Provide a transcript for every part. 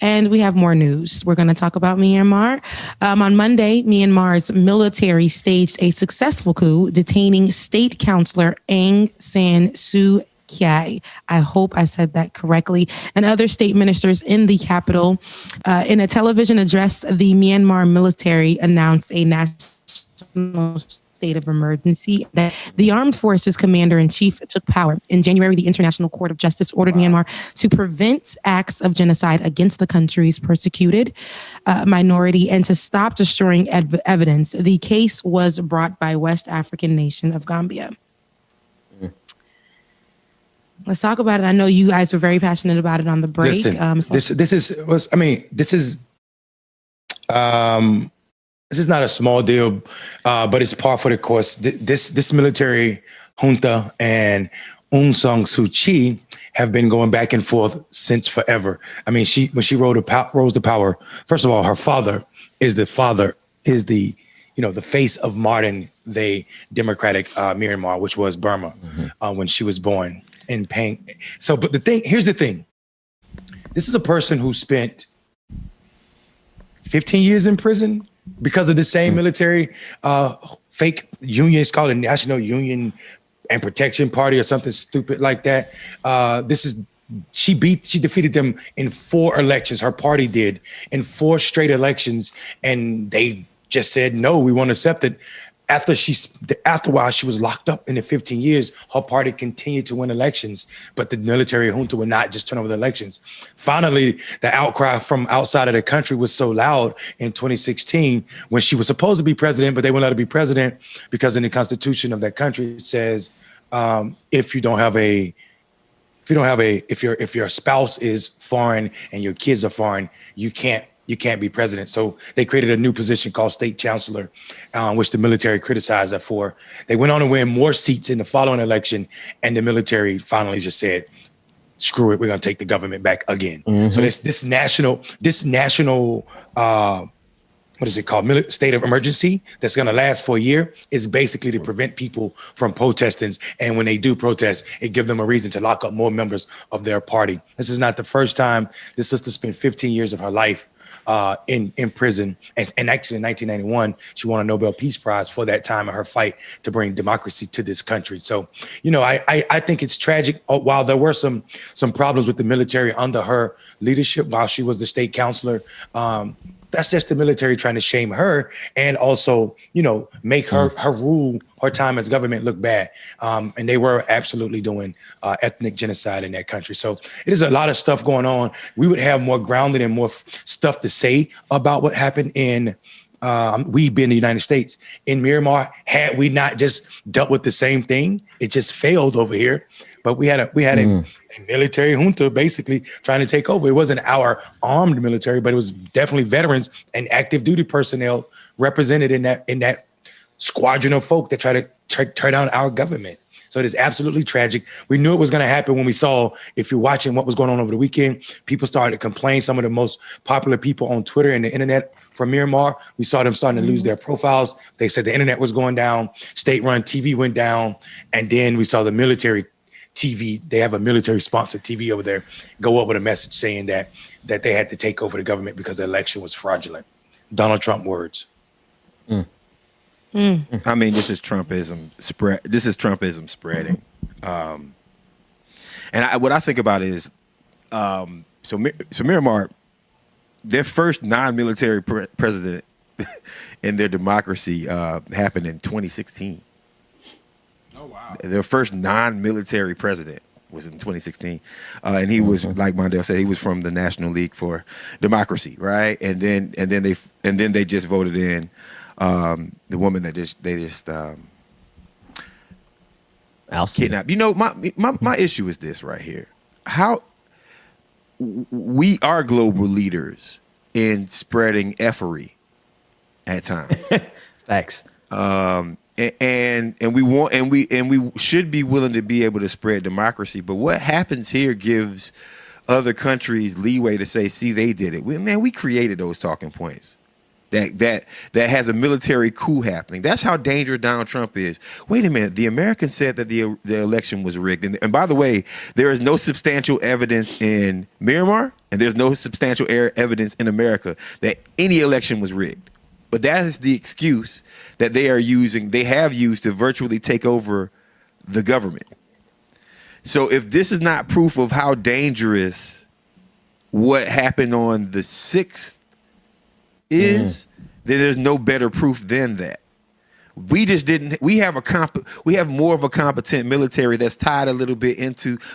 And we have more news. We're going to talk about Myanmar. On Monday, Myanmar's military staged a successful coup, detaining state councillor Aung San Suu Kyi. I hope I said that correctly. And other state ministers in the capital. In a television address, the Myanmar military announced a national state of emergency. That the armed forces commander-in-chief took power. In January, the International Court of Justice ordered Myanmar to prevent acts of genocide against the country's persecuted minority and to stop destroying evidence. The case was brought by West African nation of Gambia. Let's talk about it. I know you guys were very passionate about it on the break. Listen, this is not a small deal, but it's par for the course. This military junta and Aung San Suu Kyi have been going back and forth since forever. I mean, when she rose to power, first of all, her father is the face of modern day democratic Myanmar, which was Burma, when she was born in pain. So, but here's the thing. This is a person who spent 15 years in prison because of the same military fake union. It's called the National Union and Protection Party or something stupid like that. She defeated them in 4 elections. Her party did in 4 straight elections, and they just said no, we won't accept it. After a while, she was locked up in the 15 years. Her party continued to win elections, but the military junta would not just turn over the elections. Finally, the outcry from outside of the country was so loud in 2016 when she was supposed to be president, but they wouldn't let her be president because in the constitution of that country it says if your spouse is foreign and your kids are foreign, you can't be president. So they created a new position called state chancellor, which the military criticized her for. They went on to win more seats in the following election, and the military finally just said, screw it, we're going to take the government back again. So this national, what is it called? State of emergency that's going to last for a year is basically to prevent people from protesting. And when they do protest, it gives them a reason to lock up more members of their party. This is not the first time this sister spent 15 years of her life in prison. And actually in 1991, she won a Nobel Peace Prize for that time in her fight to bring democracy to this country. So, I think it's tragic. While there were some problems with the military under her leadership while she was the state counselor, that's just the military trying to shame her and also, make her rule, her time as government look bad. And they were absolutely doing ethnic genocide in that country. So it is a lot of stuff going on. We would have more grounded and more stuff to say about what happened in we being the United States. In Myanmar, had we not just dealt with the same thing, it just failed over here. But we had a military junta basically trying to take over. It wasn't our armed military, but it was definitely veterans and active duty personnel represented in that squadron of folk that try to tear down our government. So it is absolutely tragic. We knew it was going to happen when we saw, if you're watching what was going on over the weekend, people started to complain. Some of the most popular people on Twitter and the internet from Myanmar, we saw them starting to lose their profiles. They said the internet was going down, state-run TV went down, and then we saw the military TV, they have a military sponsored TV over there, go up with a message saying that they had to take over the government because the election was fraudulent. Donald Trump words. I mean, this is Trumpism spreading. And what I think about is, so Myanmar, their first non-military president in their democracy happened in 2016. Oh, wow. Their first non-military president was in 2016. And he was, like Mondale said, he was from the National League for Democracy, right? And then they just voted in the woman that they just kidnapped. My issue is this right here. How we are global leaders in spreading effery at times. Facts. And we should be willing to be able to spread democracy. But what happens here gives other countries leeway to say, see, they did it. We created those talking points. that has a military coup happening. That's how dangerous Donald Trump is. Wait a minute. The Americans said that the election was rigged. And by the way, there is no substantial evidence in Myanmar, and there's no substantial evidence in America that any election was rigged. But that is the excuse that they have used to virtually take over the government. So if this is not proof of how dangerous what happened on the 6th is, then there's no better proof than that. We have more of a competent military that's tied a little bit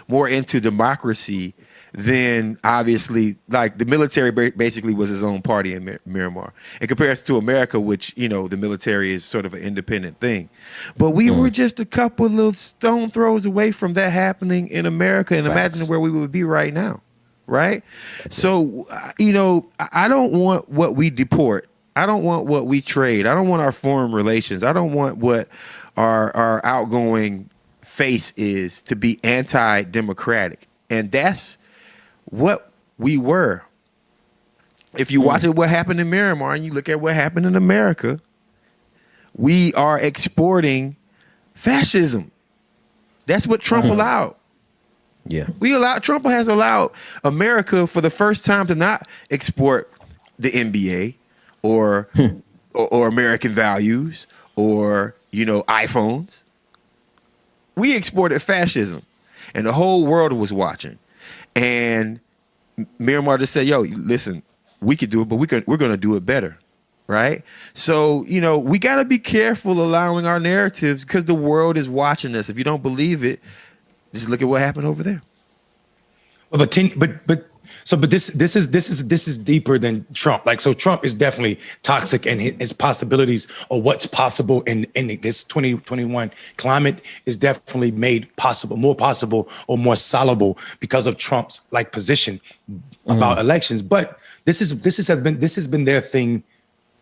more into democracy than, obviously, like the military basically was his own party in Myanmar. In comparison to America, which, you know, the military is sort of an independent thing. But we were just a couple of stone throws away from that happening in America, and imagine where we would be right now. Right. So, you know, I don't want what we deport. I don't want what we trade. I don't want our foreign relations. I don't want what our outgoing face is to be anti-democratic. And that's what we were. If you watch what happened in Myanmar and you look at what happened in America, we are exporting fascism. That's what Trump allowed. Yeah, Trump has allowed America for the first time to not export the NBA or American values or, you know, iPhones. We exported fascism, and the whole world was watching. And Myanmar just said, "Yo, listen, we could do it, but we're going to do it better." Right. So, you know, we got to be careful allowing our narratives, because the world is watching us. If you don't believe it, just look at what happened over there. But this is deeper than Trump. Like, so Trump is definitely toxic, and his possibilities or what's possible in this 2021 climate is definitely made more possible or more soluble because of Trump's like position about elections. But this has been their thing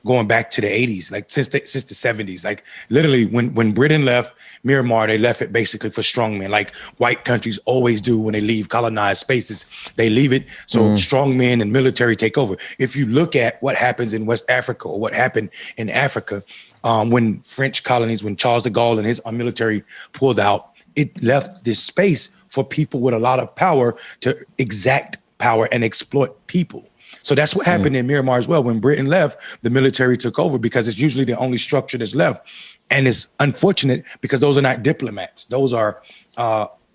going back to the 80s, like since the 70s. Like literally when Britain left Myanmar, they left it basically for strongmen, like white countries always do when they leave colonized spaces. They leave it so strongmen and military take over. If you look at what happens in West Africa or what happened in Africa, when French colonies, when Charles de Gaulle and his military pulled out, it left this space for people with a lot of power to exact power and exploit people. So that's what happened in Myanmar as well. When Britain left, the military took over because it's usually the only structure that's left. And it's unfortunate because those are not diplomats. Those are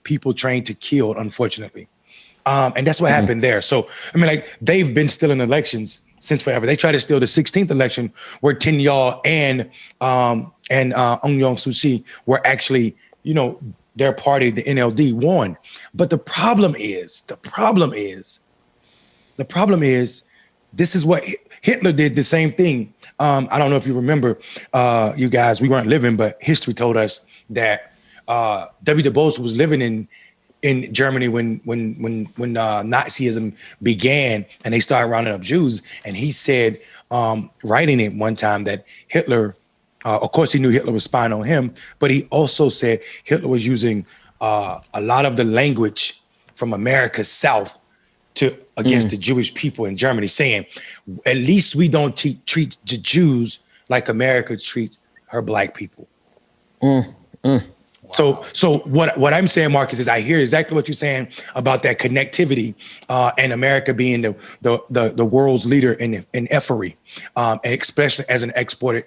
people trained to kill, unfortunately. And that's what happened there. So, I mean, like, they've been stealing elections since forever. They tried to steal the 16th election where Tin Yaw and Aung Suu Kyi were actually, you know, their party, the NLD, won. But the problem is, this is what Hitler did, the same thing. I don't know if you remember, you guys, we weren't living, but history told us that W. Du Bois was living in Germany when Nazism began and they started rounding up Jews. And he said, writing it one time, that Hitler, of course he knew Hitler was spying on him, but he also said Hitler was using a lot of the language from America's South against the Jewish people in Germany, saying, at least we don't treat the Jews like America treats her black people. So what I'm saying, Marcus, is I hear exactly what you're saying about that connectivity and America being the world's leader in effery, especially as an exported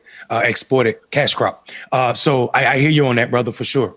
cash crop. So I hear you on that, brother, for sure.